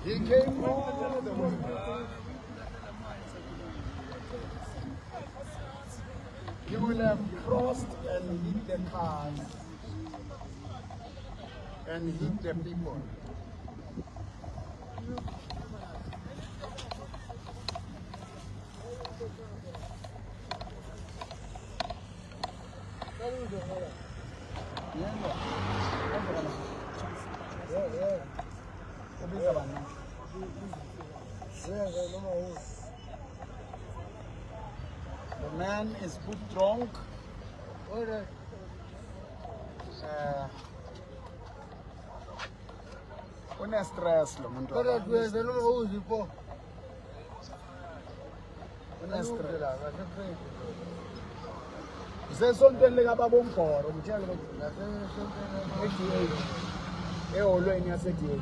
He came all the way. He will have crossed and hit the cars and hit the people. The man is put drunk. Una stress lo muntu. Una stress. Usesontweni lika Bomboro ngitshela ukuthi DH eholweni yase DH.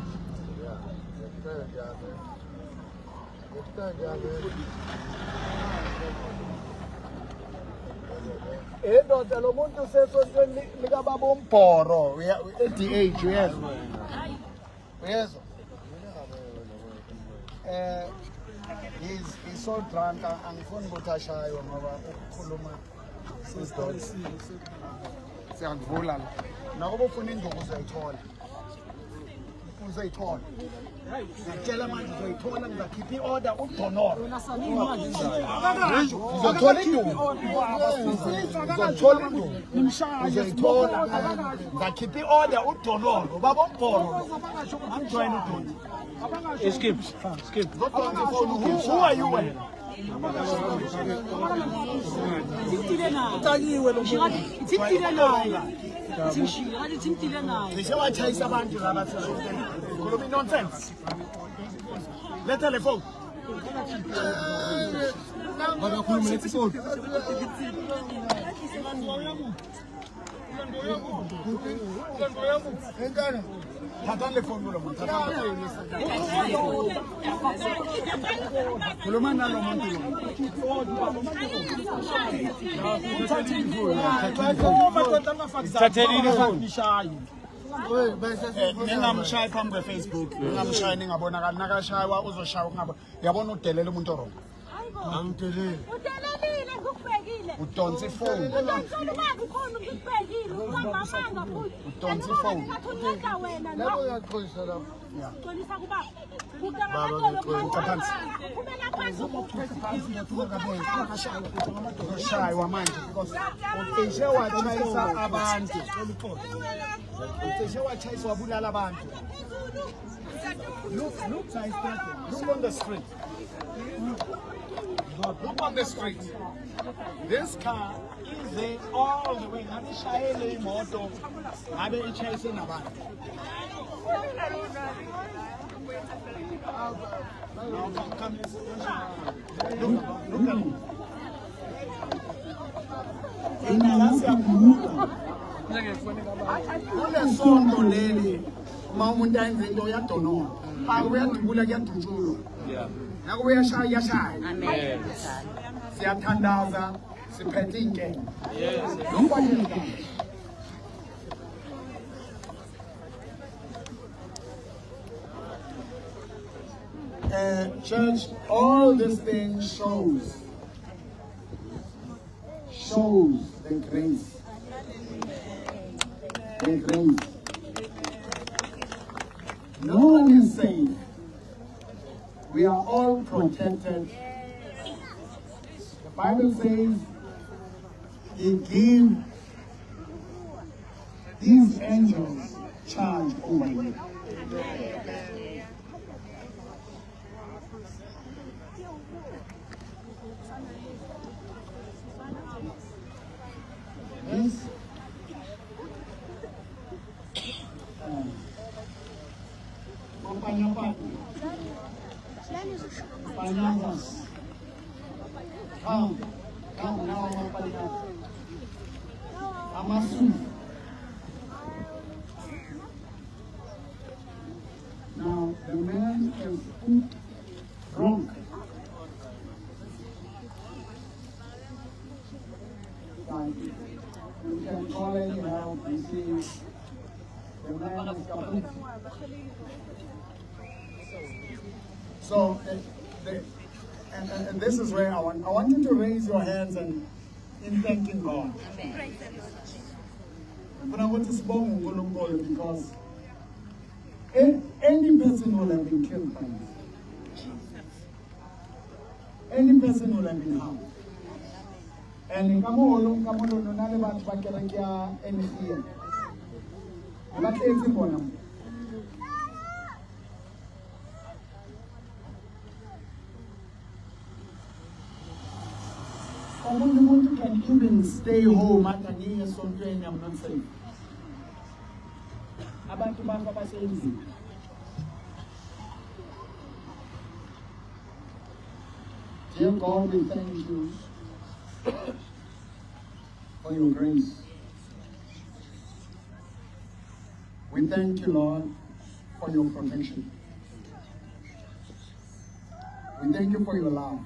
Ndoda lo muntu usesontweni lika Bomboro eDH uyezwa. Uyezwa? He's so drunk angifuni ukuthi ashaywe ngoba ukukhuluma siyangivula la nakuba ufuna induku uzoyithola ngiyakutshela manje uzoyithola ngizakhipha i-order udonoro uzothola induku uzoyithola ngizakhipha i-order udonoro baba umbhoro angijoyina udonoro skip who are you wena Nishawachayisa abantu laba khuluma nonsense. Letha le phone. Bakakhuluma lethi phone. Engana. Thatha le phone lo muntu. Khuluma nalo muntu Ningamshaya phambi kwe-Facebook, ningamshaya ningabonakali, nakashaywa uzoshaya ungabona. Yabona udelela umuntu orongo. Angideleli. Udelelile ngikubhekile. Udonsa ifoni. Udonsa ifoni. Lapho uyaxolisa lapho. Xolisa kubaba. Shaywa manje because ucishe wachayisa abantu. Ucishe wachayisa wabulala abantu. Look on the street. Look on the street. This car is there all the way. Ngabe ishayele imoto, ngabe ichayise nabantu. Kunesonto leli uma umuntu ayenza into yadonora akuyadubula kuyadutshulwa nakuba yashaya siyathandaza siphethe inkinga church, all this thing shows the grace. The grace. No one is safe. We are all protected. The Bible says He gave these angels charge over you. This now the man is put drunk. You can call any help and see So, and this is where I want you to raise your hands and in thanking God. But I want to spoke because any person will have been killed by this. Any person will have been harmed. And kamolo nale batho ba kereke ya NEA. Ba tletse bona. Someone can even stay home at a year something I'm not safe. Abantu banga basenzi. Dear God, we thank you for your grace. We thank you, Lord, for your protection. We thank you for your love.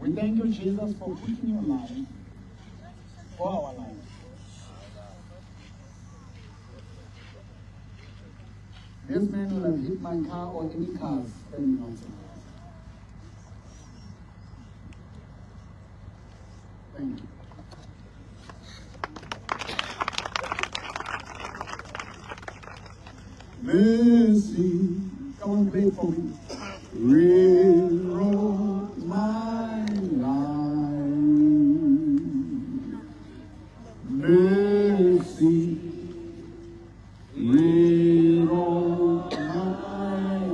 We thank you, Jesus, for putting your life for our life. This man will have hit my car or any cars standing outside. Thank you. Mercy, come on, play for me. Rewrote my life. Mercy, rewrote my life.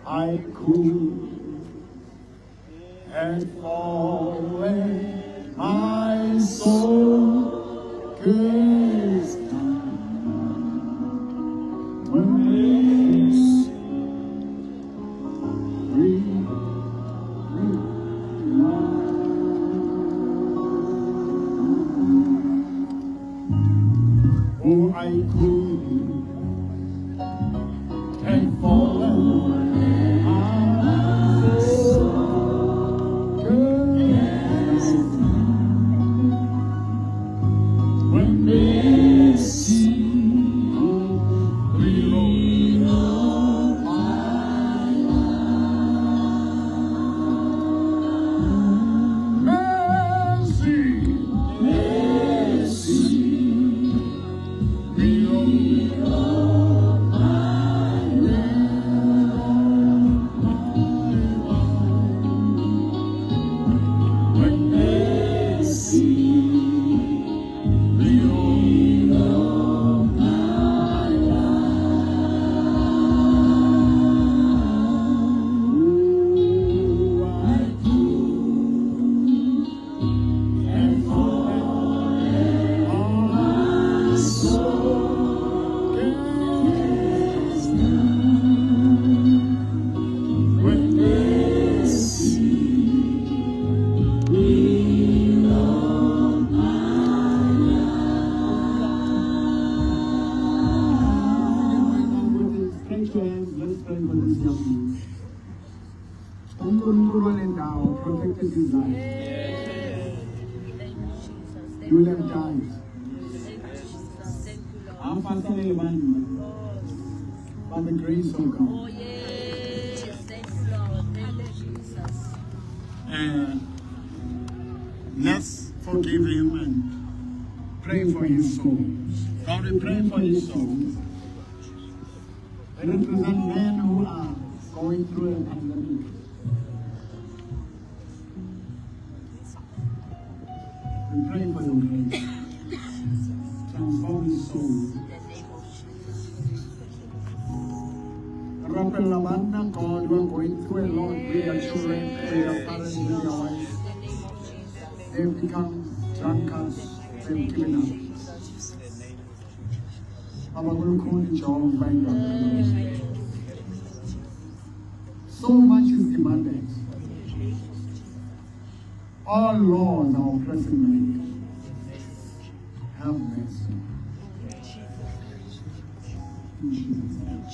I could have fallen, my soul grace oh, I could have fallen, my soul grace when they see protected his life. You will have died. I'm fasting by the grace of God. Oh, yes. Thank you, Lord. Thank you, Jesus. And let's forgive him and pray for his soul. God, we pray for his soul. They represent men who are going through a pandemic. We pray for your grace. Transform his soul. God, we are going through a lot with our children, with our parents, with our wives. They've become drunkards, they've given up. So much is demanded. Our laws are oppressing men. Have mercy. In Jesus' name.